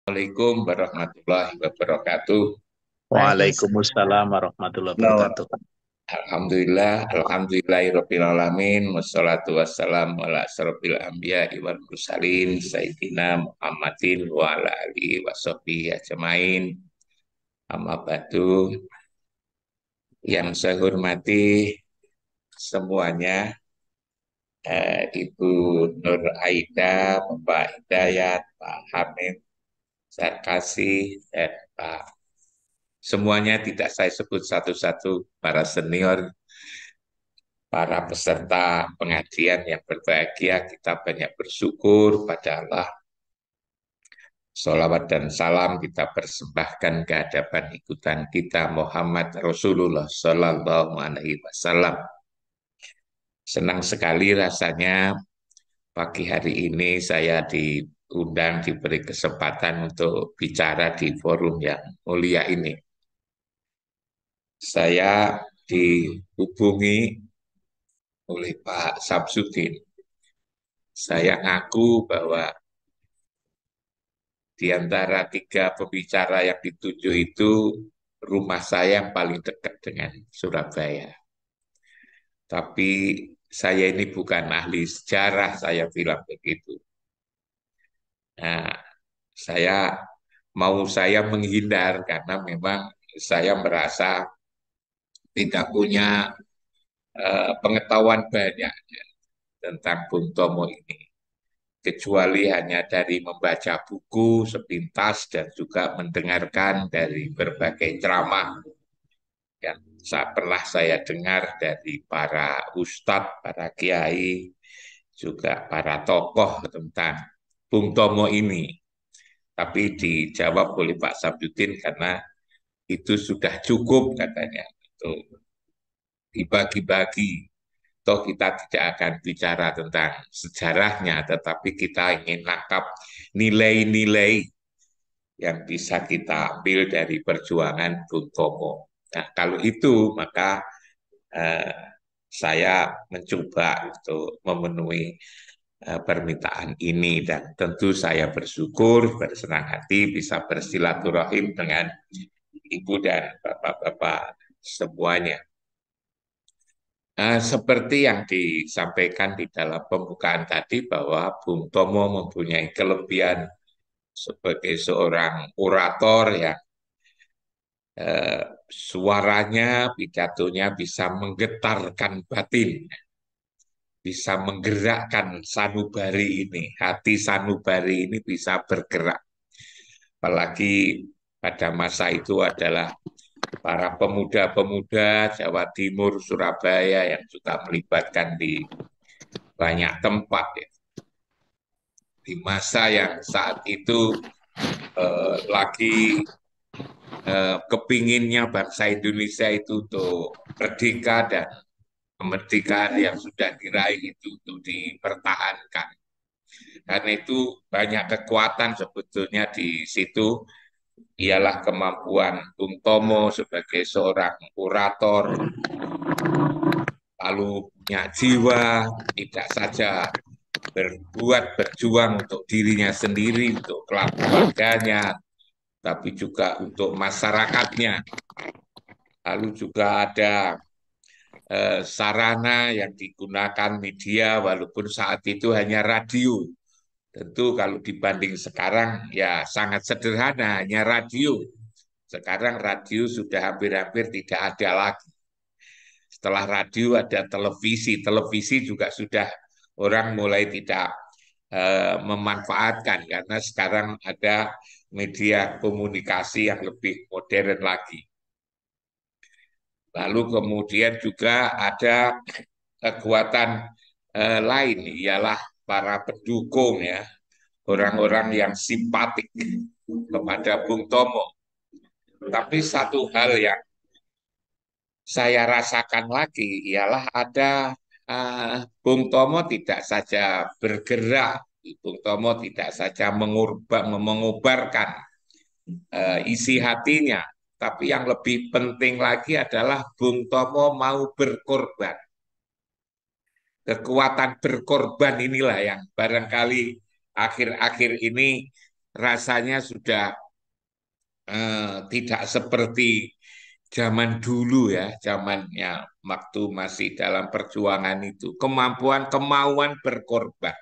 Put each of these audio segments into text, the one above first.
Assalamualaikum warahmatullahi wabarakatuh. Waalaikumsalam. Waalaikumsalam warahmatullahi No, wabarakatuh. Alhamdulillahirabbil alamin. Wassalatu wassalamu ala asrofil anbiya wal mursalin sayyidina Muhammadin wa ala alihi washabbihi ajmain. Amma ba'du. Yang saya hormati semuanya, Ibu Nur Aida, Bapak Hidayat, Pak Hamid, saya kasih, dan Pak semuanya tidak saya sebut satu-satu, para senior, para peserta pengajian yang berbahagia, kita banyak bersyukur pada Allah. Salawat dan salam kita persembahkan ke hadapan ikutan kita Muhammad Rasulullah Sallallahu Alaihi Wasallam. Senang sekali rasanya pagi hari ini saya diundang, diberi kesempatan untuk bicara di forum yang mulia ini. Saya dihubungi oleh Pak Samsudin. Saya ngaku bahwa di antara tiga pembicara yang ditunjuk itu, rumah saya yang paling dekat dengan Surabaya. Tapi saya ini bukan ahli sejarah, saya bilang begitu. Nah, saya menghindar karena memang saya merasa tidak punya pengetahuan banyak tentang Bung Tomo ini, kecuali hanya dari membaca buku sepintas dan juga mendengarkan dari berbagai ceramah yang pernah saya dengar dari para ustadz, para kiai, juga para tokoh tentang Bung Tomo ini. Tapi dijawab oleh Pak Sabdudin karena itu sudah cukup katanya untuk dibagi-bagi. Toh kita tidak akan bicara tentang sejarahnya, tetapi kita ingin nangkap nilai-nilai yang bisa kita ambil dari perjuangan Bung Tomo. Nah, kalau itu maka eh, saya mencoba untuk memenuhi permintaan ini dan tentu saya bersyukur, bersenang hati bisa bersilaturahim dengan ibu dan bapak-bapak semuanya. Seperti yang disampaikan di dalam pembukaan tadi bahwa Bung Tomo mempunyai kelebihan sebagai seorang orator yang suaranya, pidatonya bisa menggetarkan batin, bisa menggerakkan sanubari ini, hati sanubari ini bisa bergerak. Apalagi pada masa itu adalah para pemuda-pemuda Jawa Timur, Surabaya yang juga melibatkan di banyak tempat ya. Di masa yang saat itu lagi kepinginnya bangsa Indonesia itu untuk merdeka dan kemerdekaan yang sudah diraih itu untuk dipertahankan. Karena itu banyak kekuatan sebetulnya di situ, ialah kemampuan Bung Tomo sebagai seorang orator, lalu punya jiwa, tidak saja berjuang untuk dirinya sendiri, untuk keluarganya, tapi juga untuk masyarakatnya. Lalu juga ada sarana yang digunakan media, walaupun saat itu hanya radio. Tentu kalau dibanding sekarang ya sangat sederhana, hanya radio. Sekarang radio sudah hampir-hampir tidak ada lagi. Setelah radio ada televisi, televisi juga sudah orang mulai tidak memanfaatkan karena sekarang ada media komunikasi yang lebih modern lagi. Lalu kemudian juga ada kekuatan lain, ialah para pendukung ya, orang-orang yang simpatik kepada Bung Tomo. Tapi satu hal yang saya rasakan lagi ialah ada Bung Tomo tidak saja bergerak, Bung Tomo tidak saja mengubarkan isi hatinya, tapi yang lebih penting lagi adalah Bung Tomo mau berkorban. Kekuatan berkorban inilah yang barangkali akhir-akhir ini rasanya sudah tidak seperti zaman dulu ya, zamannya waktu masih dalam perjuangan itu. Kemauan berkorban.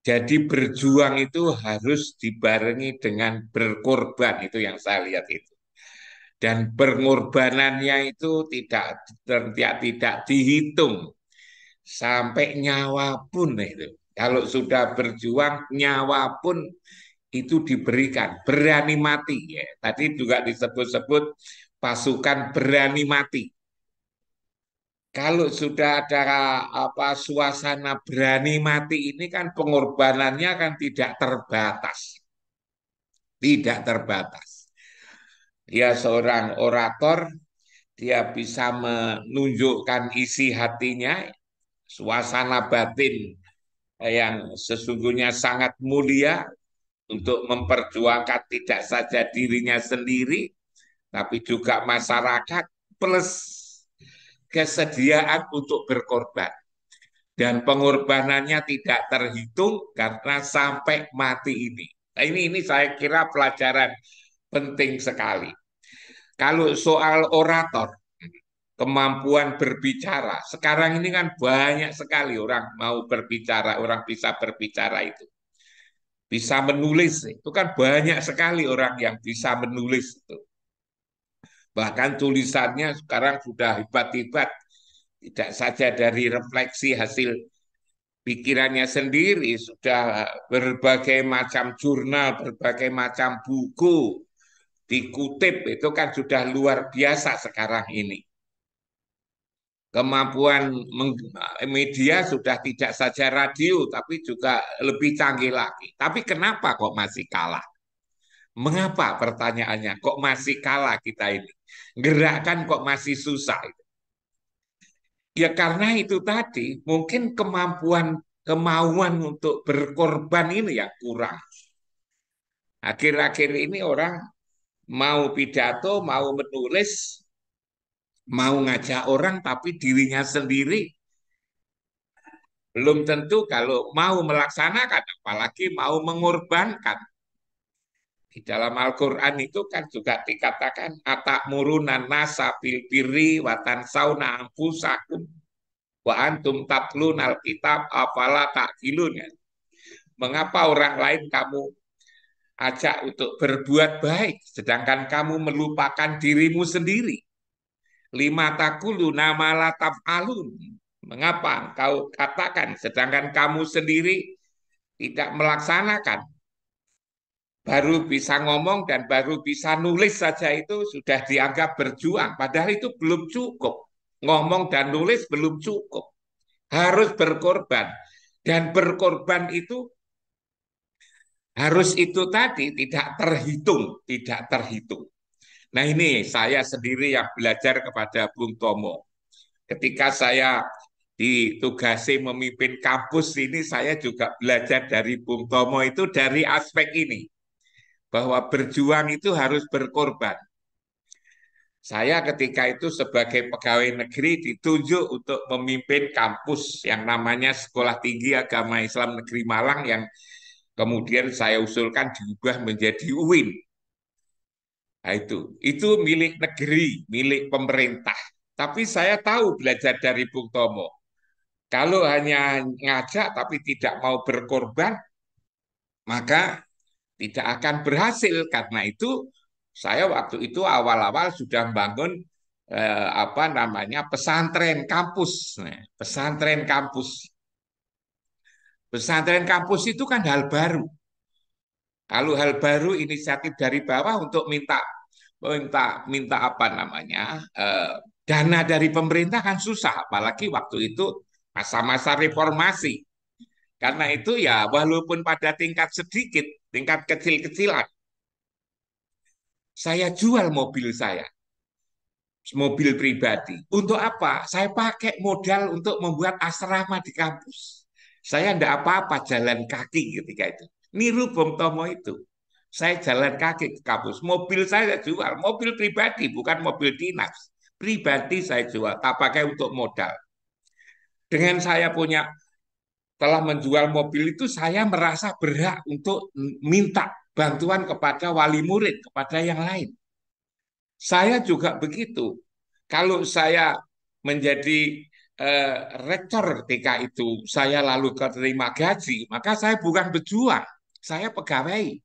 Jadi berjuang itu harus dibarengi dengan berkorban, itu yang saya lihat itu. Dan pengorbanannya itu tidak dihitung sampai nyawa pun itu. Kalau sudah berjuang, nyawa pun itu diberikan, berani mati ya. Tadi juga disebut-sebut pasukan berani mati. Kalau sudah ada suasana berani mati ini kan pengorbanannya kan tidak terbatas, tidak terbatas. Dia seorang orator, dia bisa menunjukkan isi hatinya, suasana batin yang sesungguhnya sangat mulia untuk memperjuangkan tidak saja dirinya sendiri, tapi juga masyarakat, plus kesediaan untuk berkorban. Dan pengorbanannya tidak terhitung karena sampai mati ini. Nah, ini saya kira pelajaran penting sekali. Kalau soal orator, kemampuan berbicara, sekarang ini kan banyak sekali orang mau berbicara, orang bisa berbicara itu. Bisa menulis, itu kan banyak sekali orang yang bisa menulis itu. Bahkan tulisannya sekarang sudah hebat-hebat, tidak saja dari refleksi hasil pikirannya sendiri, sudah berbagai macam jurnal, berbagai macam buku dikutip, itu kan sudah luar biasa sekarang ini. Kemampuan media sudah tidak saja radio, tapi juga lebih canggih lagi. Tapi kenapa kok masih kalah? Mengapa pertanyaannya? Kok masih kalah kita ini? Gerakan kok masih susah? Ya karena itu tadi, mungkin kemauan untuk berkorban ini yang kurang. Akhir-akhir ini orang mau pidato, mau menulis, mau ngajak orang, tapi dirinya sendiri belum tentu kalau mau melaksanakan, apalagi mau mengorbankan. Di dalam Al-Quran itu kan juga dikatakan atak murunan nasa bil birri watan sauna ampusakum wa antum tatlun alkitab afala takilun. Mengapa orang lain kamu ajak untuk berbuat baik sedangkan kamu melupakan dirimu sendiri? Lima takulu nama lataf alun. Mengapa kau katakan sedangkan kamu sendiri tidak melaksanakan? Baru bisa ngomong dan baru bisa nulis saja itu sudah dianggap berjuang. Padahal itu belum cukup. Ngomong dan nulis belum cukup. Harus berkorban. Dan berkorban itu harus itu tadi tidak terhitung. Tidak terhitung. Nah ini saya sendiri yang belajar kepada Bung Tomo. Ketika saya ditugasi memimpin kampus ini, saya juga belajar dari Bung Tomo itu dari aspek ini bahwa berjuang itu harus berkorban. Saya ketika itu sebagai pegawai negeri ditunjuk untuk memimpin kampus yang namanya Sekolah Tinggi Agama Islam Negeri Malang yang kemudian saya usulkan diubah menjadi UIN. Nah, itu milik negeri, milik pemerintah. Tapi saya tahu belajar dari Bung Tomo. Kalau hanya ngajak tapi tidak mau berkorban, maka tidak akan berhasil. Karena itu saya waktu itu awal-awal sudah membangun pesantren kampus. Pesantren kampus. Pesantren kampus itu kan hal baru. Kalau hal baru inisiatif dari bawah untuk minta minta minta dana dari pemerintah kan susah, apalagi waktu itu masa-masa reformasi. Karena itu ya walaupun pada tingkat sedikit, tingkat kecil-kecilan, saya jual mobil saya, mobil pribadi. Untuk apa? Saya pakai modal untuk membuat asrama di kampus. Saya tidak apa-apa jalan kaki ketika itu. Niru Bung Tomo itu. Saya jalan kaki ke kampus. Mobil saya jual, mobil pribadi, bukan mobil dinas. Pribadi saya jual, tak pakai untuk modal. Dengan saya punya Telah menjual mobil itu saya merasa berhak untuk minta bantuan kepada wali murid, kepada yang lain. Saya juga begitu. Kalau saya menjadi eh, rektor TK itu, saya lalu terima gaji, maka saya bukan pejuang, saya pegawai.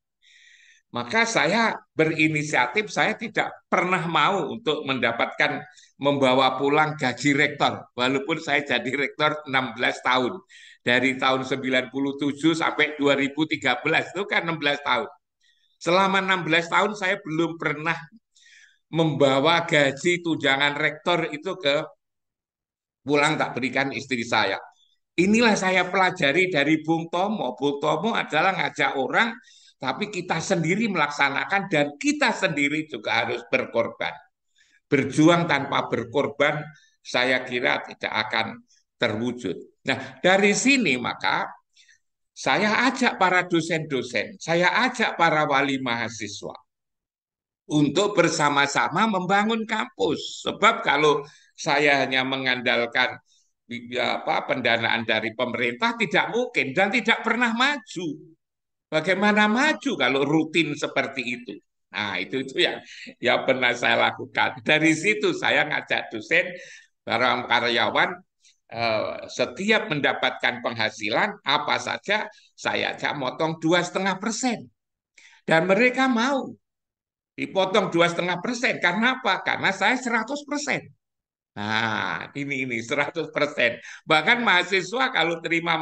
Maka saya berinisiatif, saya tidak pernah mau untuk mendapatkan membawa pulang gaji rektor. Walaupun saya jadi rektor 16 tahun. Dari tahun 97 sampai 2013, itu kan 16 tahun. Selama 16 tahun saya belum pernah membawa gaji tunjangan rektor itu ke pulang tak berikan istri saya. Inilah saya pelajari dari Bung Tomo. Bung Tomo adalah ngajak orang, tapi kita sendiri melaksanakan dan kita sendiri juga harus berkorban. Berjuang tanpa berkorban, saya kira tidak akan terwujud. Nah, dari sini maka saya ajak para dosen-dosen, saya ajak para wali mahasiswa untuk bersama-sama membangun kampus. Sebab kalau saya hanya mengandalkan pendanaan dari pemerintah tidak mungkin dan tidak pernah maju. Bagaimana maju kalau rutin seperti itu? Nah, itu yang pernah saya lakukan. Dari situ saya ngajak dosen, para karyawan setiap mendapatkan penghasilan apa saja saya ajak motong 2,5%. Dan mereka mau dipotong 2,5%. Karena apa? Karena saya 100%. Nah, ini 100%. Bahkan mahasiswa kalau terima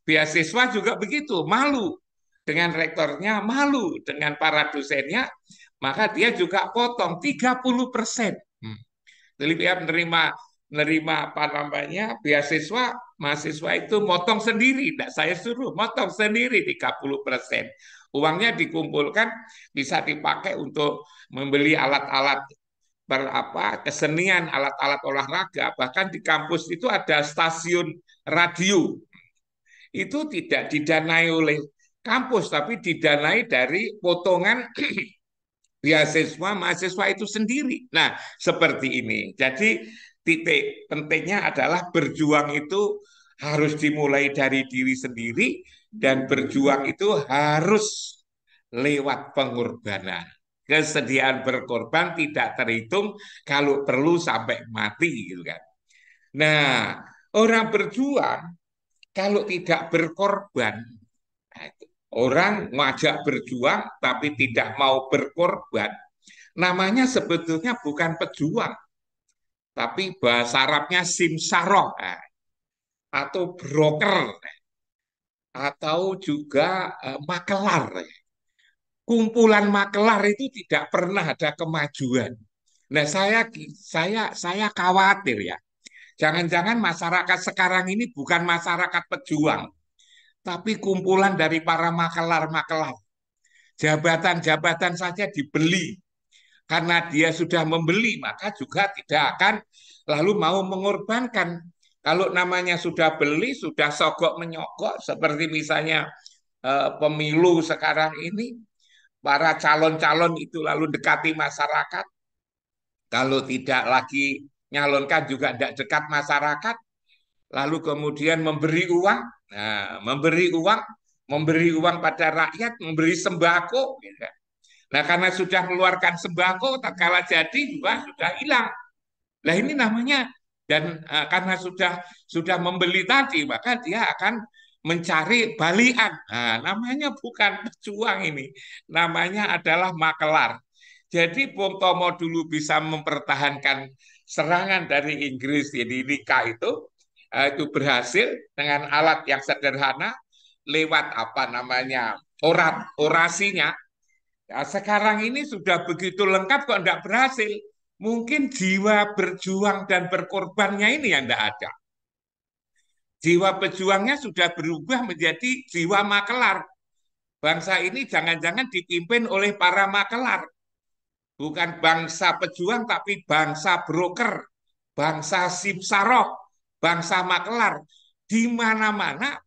beasiswa juga begitu, malu dengan rektornya, malu dengan para dosennya, maka dia juga potong 30%. Jadi dia menerima apa namanya beasiswa, mahasiswa itu motong sendiri, tidak saya suruh motong sendiri 30%. Uangnya dikumpulkan bisa dipakai untuk membeli alat-alat kesenian, alat-alat olahraga. Bahkan di kampus itu ada stasiun radio. Itu tidak didanai oleh kampus, tapi didanai dari potongan beasiswa mahasiswa itu sendiri. Nah, seperti ini. Jadi titik pentingnya adalah berjuang itu harus dimulai dari diri sendiri dan berjuang itu harus lewat pengorbanan. Kesediaan berkorban tidak terhitung kalau perlu sampai mati gitu kan. Nah, orang berjuang kalau tidak berkorban, orang ngajak berjuang tapi tidak mau berkorban, namanya sebetulnya bukan pejuang, tapi bahasa Arabnya simsaroh atau broker atau juga makelar. Kumpulan makelar itu tidak pernah ada kemajuan. Nah, saya khawatir ya. Jangan-jangan masyarakat sekarang ini bukan masyarakat pejuang, tapi kumpulan dari para makelar-makelar. Jabatan-jabatan saja dibeli. Karena dia sudah membeli, maka juga tidak akan lalu mau mengorbankan. Kalau namanya sudah beli, sudah sogok menyogok, seperti misalnya pemilu sekarang ini, para calon-calon itu lalu dekati masyarakat. Kalau tidak lagi nyalonkan juga tidak dekat masyarakat, lalu kemudian memberi uang, nah, memberi uang pada rakyat, memberi sembako, gitu kan. Nah, karena sudah mengeluarkan sembako, tak kalah jadi juga sudah hilang. Nah, ini namanya dan karena sudah membeli tadi, maka dia akan mencari balian. Nah, namanya bukan pejuang ini, namanya adalah makelar. Jadi Bung Tomo dulu bisa mempertahankan serangan dari Inggris di Nika itu berhasil dengan alat yang sederhana lewat apa namanya orasinya. Ya, sekarang ini sudah begitu lengkap kok tidak berhasil. Mungkin jiwa berjuang dan berkorbannya ini yang tidak ada. Jiwa pejuangnya sudah berubah menjadi jiwa makelar. Bangsa ini jangan-jangan dipimpin oleh para makelar. Bukan bangsa pejuang, tapi bangsa broker, bangsa simsarok, bangsa makelar. Di mana-mana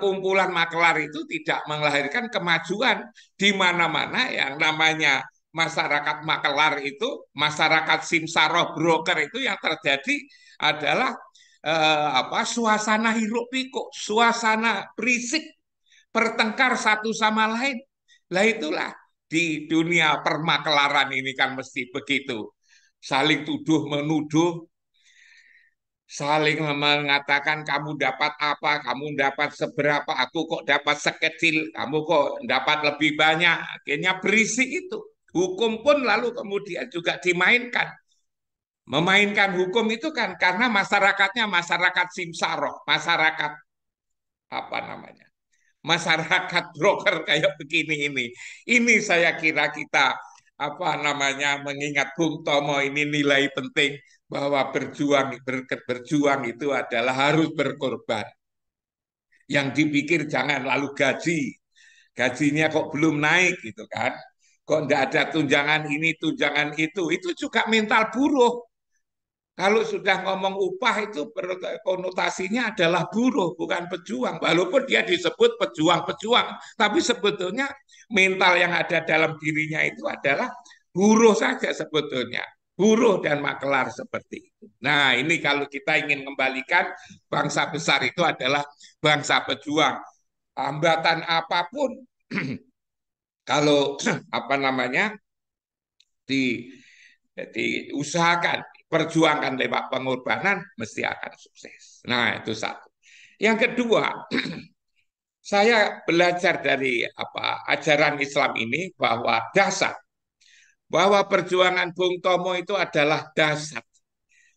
kumpulan makelar itu tidak melahirkan kemajuan. Di mana-mana yang namanya masyarakat makelar itu, masyarakat simsarok broker itu yang terjadi adalah suasana hiruk pikuk, suasana berisik, bertengkar satu sama lain. Lah itulah di dunia permakelaran ini kan mesti begitu. Saling tuduh menuduh, saling mengatakan kamu dapat apa, kamu dapat seberapa, aku kok dapat sekecil, kamu kok dapat lebih banyak. Akhirnya berisik itu. Hukum pun lalu kemudian juga dimainkan. Memainkan hukum itu kan karena masyarakatnya masyarakat simsaro, masyarakat apa namanya? Masyarakat broker kayak begini ini. Ini saya kira kita apa namanya mengingat Bung Tomo ini nilai penting bahwa berjuang itu adalah harus berkorban. Yang dipikir jangan lalu gajinya kok belum naik gitu kan. Kok tidak ada tunjangan ini, tunjangan itu juga mental buruh. Kalau sudah ngomong upah itu konotasinya adalah buruh, bukan pejuang. Walaupun dia disebut pejuang-pejuang, tapi sebetulnya mental yang ada dalam dirinya itu adalah buruh saja sebetulnya. Buruh dan makelar seperti itu. Nah, ini kalau kita ingin kembalikan bangsa besar itu adalah bangsa pejuang. Hambatan apapun, kalau apa namanya di diusahakan, perjuangkan lewat pengorbanan, mesti akan sukses. Nah, itu satu. Yang kedua, saya belajar dari ajaran Islam ini bahwa perjuangan Bung Tomo itu adalah dasar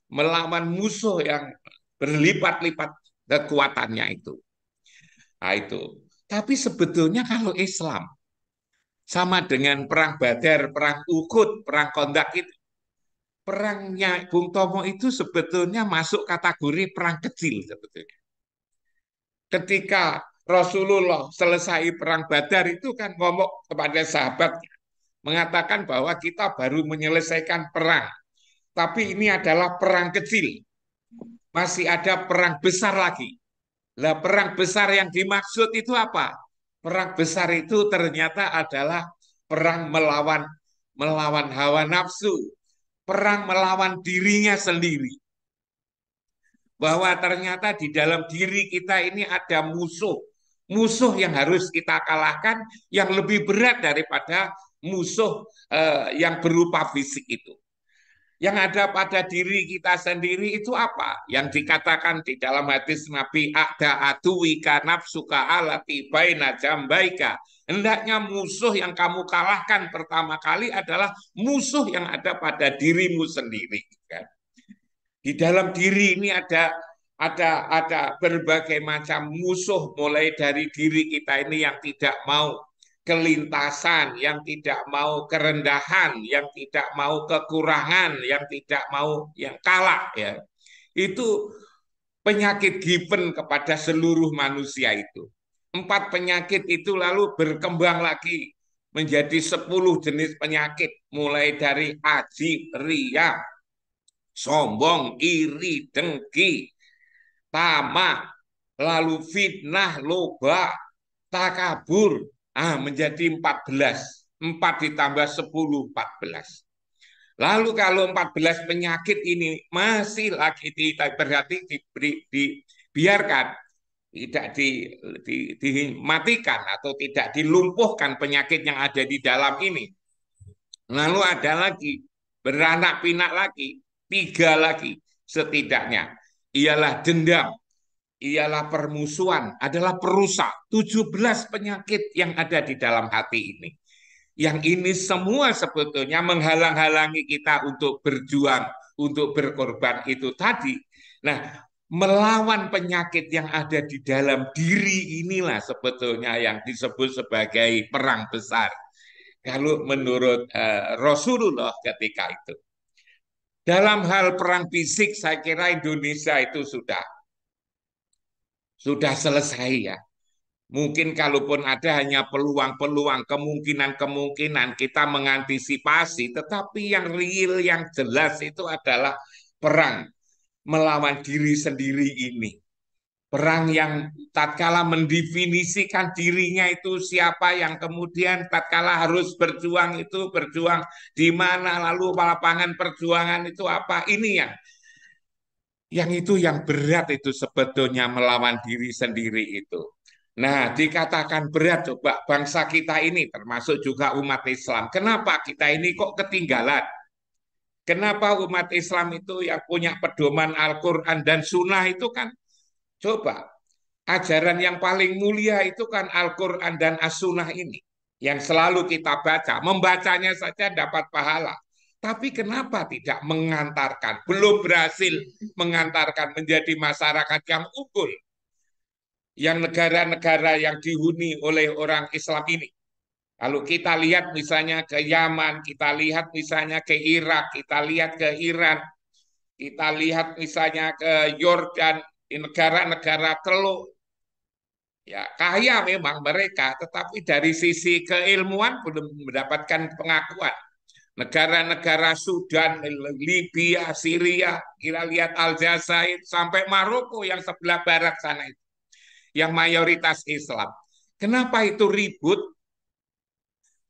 melawan musuh yang berlipat-lipat kekuatannya itu. Nah, itu. Tapi sebetulnya kalau Islam sama dengan perang Badar, perang Uhud, perang Kondak itu perangnya Bung Tomo itu sebetulnya masuk kategori perang kecil sebetulnya. Ketika Rasulullah selesai perang Badar itu kan ngomong kepada sahabat mengatakan bahwa kita baru menyelesaikan perang, tapi ini adalah perang kecil. Masih ada perang besar lagi. Lah perang besar yang dimaksud itu apa? Perang besar itu ternyata adalah perang melawan hawa nafsu, perang melawan dirinya sendiri. Bahwa ternyata di dalam diri kita ini ada musuh. Musuh yang harus kita kalahkan yang lebih berat daripada musuh yang berupa fisik itu. Yang ada pada diri kita sendiri itu apa? Yang dikatakan di dalam hadis Nabi, ada atuwika nafsuka alati baina jambaika. Hendaknya musuh yang kamu kalahkan pertama kali adalah musuh yang ada pada dirimu sendiri. Kan? Di dalam diri ini ada berbagai macam musuh mulai dari diri kita ini yang tidak mau kelintasan, yang tidak mau kerendahan, yang tidak mau kekurangan, yang tidak mau yang kalah ya. Itu penyakit given kepada seluruh manusia itu. 4 penyakit itu lalu berkembang lagi menjadi 10 jenis penyakit mulai dari aji, ria, sombong, iri, dengki, tamak, lalu fitnah, loba, takabur, menjadi 14. 4 ditambah 10, 14. Lalu kalau 14 penyakit ini masih lagi berarti dibiarkan, tidak dimatikan atau tidak dilumpuhkan penyakit yang ada di dalam ini. Lalu ada lagi, beranak pinak lagi, 3 lagi setidaknya. Ialah dendam, ialah permusuhan, adalah perusak. 17 penyakit yang ada di dalam hati ini. Yang ini semua sebetulnya menghalang-halangi kita untuk berjuang, untuk berkorban itu tadi. Nah, melawan penyakit yang ada di dalam diri inilah sebetulnya yang disebut sebagai perang besar. Kalau menurut Rasulullah ketika itu. Dalam hal perang fisik, saya kira Indonesia itu sudah selesai ya. Mungkin kalaupun ada hanya peluang-peluang, kemungkinan-kemungkinan kita mengantisipasi, tetapi yang real, yang jelas itu adalah perang melawan diri sendiri ini. Perang yang tatkala mendefinisikan dirinya itu siapa, yang kemudian tatkala harus berjuang itu berjuang di mana, lalu lapangan perjuangan itu apa, ini yang Yang itu yang berat itu sebetulnya melawan diri sendiri itu. Nah, dikatakan berat coba bangsa kita ini termasuk juga umat Islam. Kenapa kita ini kok ketinggalan? Kenapa umat Islam itu yang punya pedoman Al-Quran dan Sunnah itu kan coba ajaran yang paling mulia itu kan Al-Quran dan As-Sunnah ini yang selalu kita baca. Membacanya saja dapat pahala. Tapi kenapa tidak mengantarkan, belum berhasil mengantarkan menjadi masyarakat yang unggul, yang negara-negara yang dihuni oleh orang Islam ini. Kalau kita lihat misalnya ke Yaman, kita lihat misalnya ke Irak, kita lihat ke Iran, kita lihat misalnya ke Yordan, di negara-negara teluk, ya kaya memang mereka, tetapi dari sisi keilmuan belum mendapatkan pengakuan. Negara-negara Sudan, Libya, Syria, kita lihat Aljazair, sampai Maroko yang sebelah barat sana itu, yang mayoritas Islam. Kenapa itu ribut?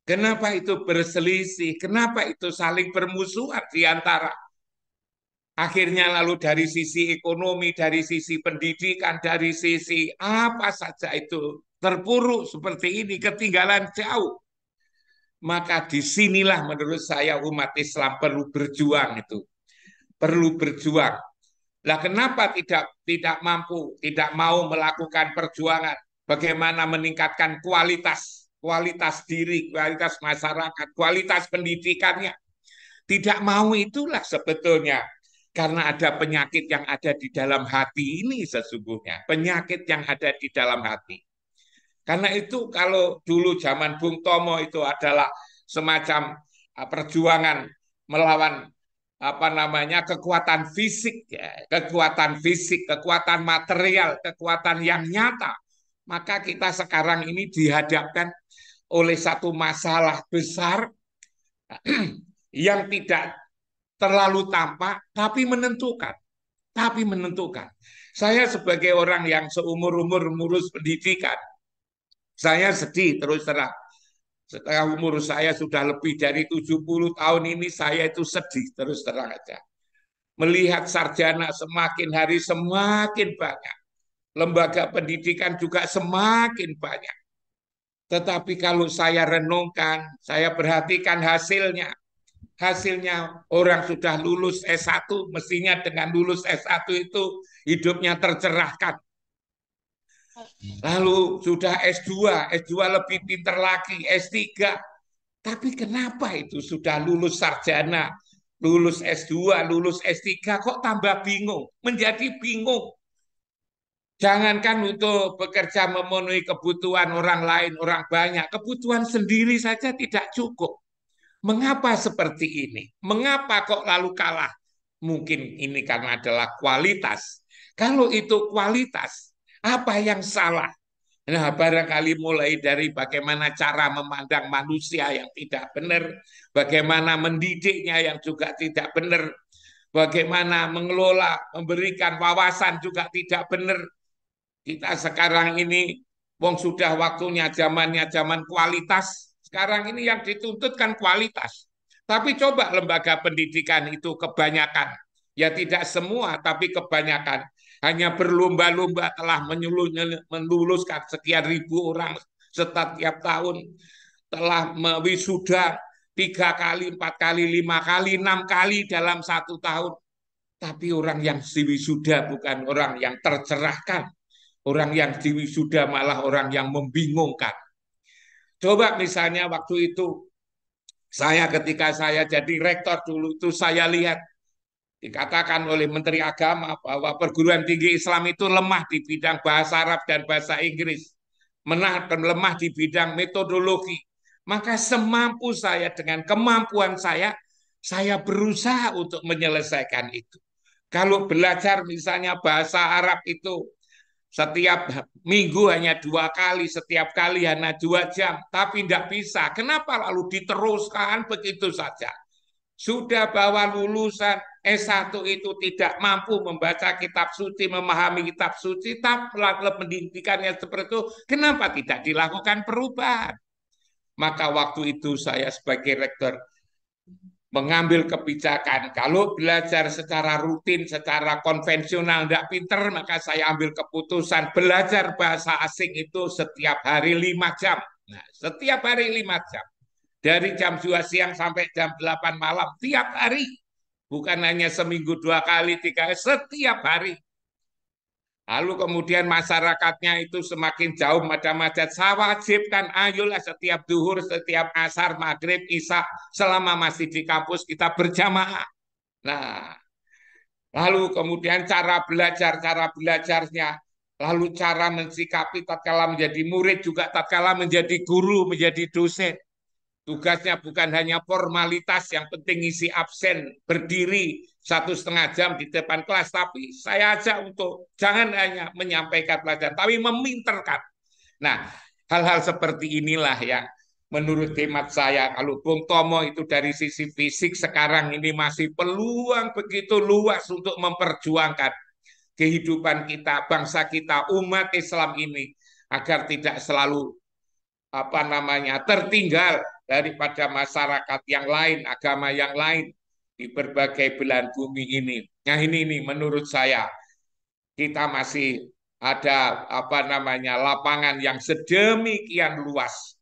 Kenapa itu berselisih? Kenapa itu saling bermusuhan di antara? Akhirnya lalu dari sisi ekonomi, dari sisi pendidikan, dari sisi apa saja itu terpuruk seperti ini, ketinggalan jauh. Maka disinilah menurut saya umat Islam perlu berjuang itu, perlu berjuang. Lah kenapa tidak mampu, tidak mau melakukan perjuangan? Bagaimana meningkatkan kualitas diri, kualitas masyarakat, kualitas pendidikannya? Tidak mau itulah sebetulnya karena ada penyakit yang ada di dalam hati ini sesungguhnya, penyakit yang ada di dalam hati. Karena itu kalau dulu zaman Bung Tomo itu adalah semacam perjuangan melawan apa namanya kekuatan fisik ya, kekuatan material, kekuatan yang nyata. Maka kita sekarang ini dihadapkan oleh satu masalah besar yang tidak terlalu tampak tapi menentukan. Tapi menentukan. Saya sebagai orang yang seumur-umur mengurus pendidikan, saya sedih terus terang. Setelah umur saya sudah lebih dari 70 tahun ini, saya itu sedih terus terang aja. Melihat sarjana semakin hari semakin banyak. Lembaga pendidikan juga semakin banyak. Tetapi kalau saya renungkan, saya perhatikan hasilnya. Hasilnya orang sudah lulus S1, mestinya dengan lulus S1 itu hidupnya tercerahkan. Lalu sudah S2, S2 lebih pintar lagi, S3. Tapi kenapa itu sudah lulus sarjana, lulus S2, lulus S3 kok tambah bingung, menjadi bingung. Jangankan untuk bekerja memenuhi kebutuhan orang lain, orang banyak, kebutuhan sendiri saja tidak cukup. Mengapa seperti ini? Mengapa kok lalu kalah? Mungkin ini karena adalah kualitas. Kalau itu kualitas, apa yang salah? Nah, barangkali mulai dari bagaimana cara memandang manusia yang tidak benar, bagaimana mendidiknya yang juga tidak benar, bagaimana mengelola, memberikan wawasan juga tidak benar. Kita sekarang ini, wong sudah waktunya zamannya zaman kualitas. Sekarang ini yang dituntut kan kualitas. Tapi coba lembaga pendidikan itu kebanyakan, ya tidak semua, tapi kebanyakan hanya berlomba-lomba telah meluluskan sekian ribu orang setiap tahun, telah wisuda 3 kali, 4 kali, 5 kali, 6 kali dalam 1 tahun. Tapi orang yang wisuda bukan orang yang tercerahkan, orang yang diwisuda malah orang yang membingungkan. Coba misalnya waktu itu ketika saya jadi rektor dulu itu saya lihat dikatakan oleh Menteri Agama bahwa perguruan tinggi Islam itu lemah di bidang bahasa Arab dan bahasa Inggris, lemah di bidang metodologi. Maka semampu saya dengan kemampuan saya berusaha untuk menyelesaikan itu. Kalau belajar misalnya bahasa Arab itu setiap minggu hanya 2 kali, setiap kali hanya 2 jam, tapi tidak bisa. Kenapa lalu diteruskan begitu saja? Sudah bahwa lulusan S1 itu tidak mampu membaca kitab suci, memahami kitab suci, tapi pendidikannya seperti itu, kenapa tidak dilakukan perubahan? Maka waktu itu saya sebagai rektor mengambil kebijakan. Kalau belajar secara rutin, secara konvensional, tidak pinter, maka saya ambil keputusan belajar bahasa asing itu setiap hari 5 jam. Nah, setiap hari 5 jam. Dari jam 2 siang sampai jam 8 malam, tiap hari. Bukan hanya seminggu 2 kali, 3 kali, setiap hari. Lalu kemudian masyarakatnya itu semakin jauh macam-macam. Saya wajibkan, ayolah setiap duhur, setiap asar, maghrib, isya, selama masih di kampus kita berjamaah. Nah, lalu kemudian cara belajarnya, lalu cara mensikapi tatkala menjadi murid juga tatkala menjadi guru, menjadi dosen. Tugasnya bukan hanya formalitas, yang penting isi absen, berdiri 1,5 jam di depan kelas, tapi saya ajak untuk jangan hanya menyampaikan pelajaran, tapi meminterkan. Nah, hal-hal seperti inilah yang menurut hemat saya, kalau Bung Tomo itu dari sisi fisik sekarang ini masih peluang begitu luas untuk memperjuangkan kehidupan kita, bangsa kita, umat Islam ini, agar tidak selalu tertinggal daripada masyarakat yang lain, agama yang lain di berbagai belahan bumi ini. Nah, ini menurut saya kita masih ada lapangan yang sedemikian luas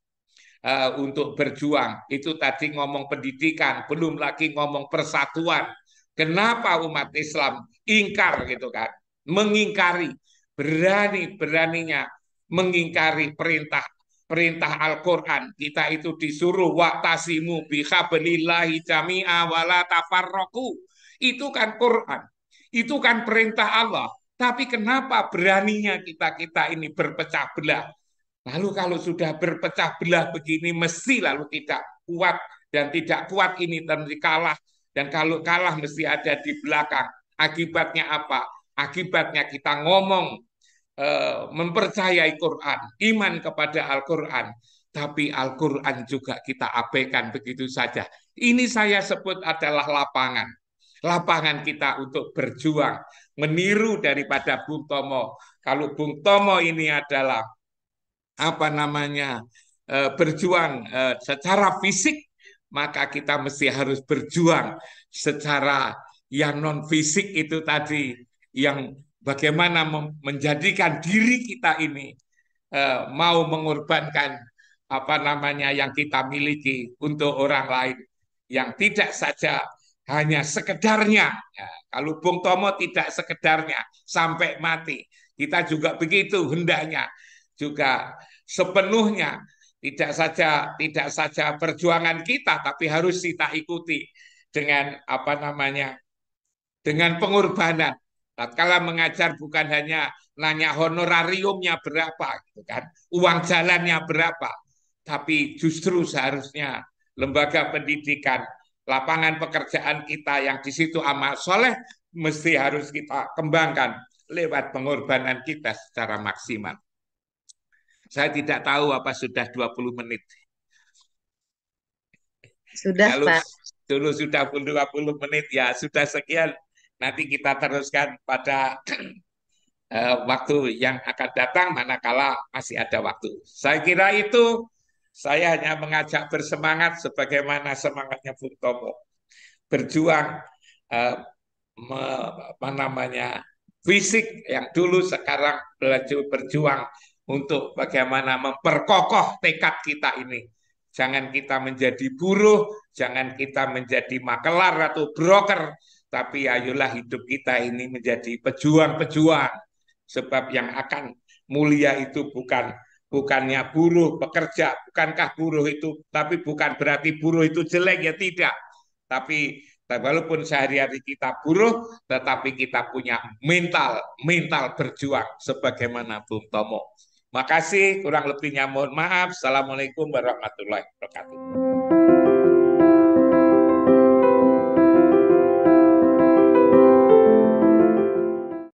untuk berjuang. Itu tadi ngomong pendidikan, belum lagi ngomong persatuan. Kenapa umat Islam ingkar gitu kan? Mengingkari, beraninya mengingkari perintah Al-Quran. Kita itu disuruh wa'tasimu bihablillahi jami'a wala tafarraqu. Itu kan Quran. Itu kan perintah Allah. Tapi kenapa beraninya kita ini berpecah belah? Lalu kalau sudah berpecah belah begini, mesti lalu tidak kuat, dan tidak kuat ini nanti kalah, dan kalau kalah mesti ada di belakang. Akibatnya apa? Akibatnya kita ngomong mempercayai Quran, iman kepada Al-Quran, tapi Al-Quran juga kita abaikan begitu saja. Ini saya sebut adalah lapangan. Lapangan kita untuk berjuang, meniru daripada Bung Tomo. Kalau Bung Tomo ini adalah berjuang secara fisik, maka kita mesti harus berjuang secara yang non fisik itu tadi, yang bagaimana menjadikan diri kita ini mau mengorbankan yang kita miliki untuk orang lain, yang tidak saja hanya sekedarnya. Ya, kalau Bung Tomo tidak sekedarnya sampai mati, kita juga begitu hendaknya, juga sepenuhnya, tidak saja perjuangan kita, tapi harus kita ikuti dengan dengan pengorbanan. Tatkala mengajar bukan hanya nanya honorariumnya berapa, gitu kan, uang jalannya berapa, tapi justru seharusnya lembaga pendidikan, lapangan pekerjaan kita yang di situ amal soleh, mesti harus kita kembangkan lewat pengorbanan kita secara maksimal. Saya tidak tahu apa sudah 20 menit. Sudah, Kalau Pak. dulu sudah 20 menit, ya sudah sekian. Nanti kita teruskan pada waktu yang akan datang, manakala masih ada waktu. Saya kira itu, saya hanya mengajak bersemangat sebagaimana semangatnya Bung Tomo. Berjuang, fisik yang dulu, sekarang berjuang untuk bagaimana memperkokoh tekad kita ini. Jangan kita menjadi buruh, jangan kita menjadi makelar atau broker, tapi ayolah hidup kita ini menjadi pejuang-pejuang. Sebab yang akan mulia itu bukannya buruh, pekerja. Bukankah buruh itu, tapi bukan berarti buruh itu jelek, ya tidak. Tapi walaupun sehari-hari kita buruh, tetapi kita punya mental berjuang sebagaimana Bung Tomo. Makasih, kurang lebihnya mohon maaf. Assalamualaikum warahmatullahi wabarakatuh.